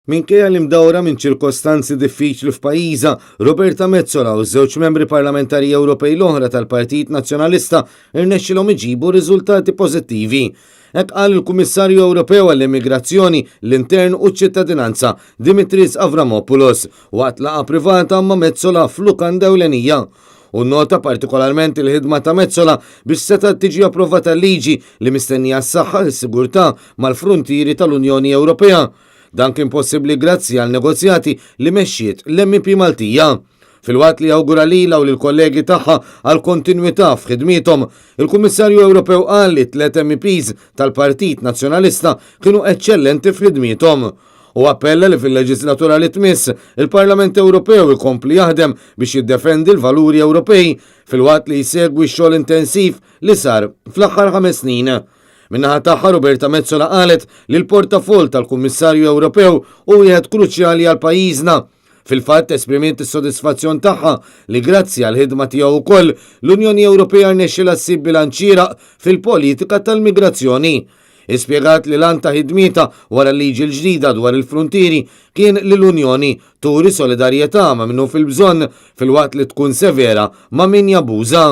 Minkejja li mdawra minn ċirkostanzi diffiċli f'pajjiża, Roberta Metsola u żewġ membri parlamentari Ewropej l-oħra tal-Partit Nazzjonalista irnexxilhom iġibu riżultati pożittivi. Hekk qal il-Kummissarju Ewropew għall-Immigrazzjoni, l-Intern u ċ-Ċittadinanza Dimitris Avramopoulos waqt laqgħa privata ma' Metsola f'Lukanda ewlenija. U nota partikolarment il-ħidma ta' Metsola biex seta' tiġi approvata liġi li mistennija s-saħħa s-sigurtà mal-frontieri tal-Unjoni Ewropea. Dan kien possibbli grazzi għal negozjati li mexxiet l-MP Maltija. Fil-waqt li awgura lilha u lill-kollegi tagħha għal kontinwità f'ħidmithom, il-Kummissarju Ewropew qal li 3 MPs tal-Partit Nazzjonalista kienu eċċellenti f'ħidmithom. U appella li fil-leġislatura li tmiss il-Parlament Ewropew ikompli jaħdem biex jiddefendi l-valuri Ewropej fil-waqt li jsegwi x-xogħol intensiv li sar fl-aħħar 5 snin. Minnaħa tagħha Roberta Metsola qalet li l-portafol tal-Kummissarju Ewropew u wieħed kruċjali għal pajjiżna. Fil-fatt esprimiet is-sodisfazzjon tagħha li grazzi għal ħidma tiegħu wkoll l-Unjoni Ewropea rnexxielha ssib bilanċieraq fil-politika tal-migrazzjoni. Ispjegat li l-an ta' ħidmieta wara l-liġi l-ġdida dwar il-frontieri kien li l-Unjoni turi solidarjetà ma' minnu fil-bżonn fil-waqt li tkun severa ma' min jabuża.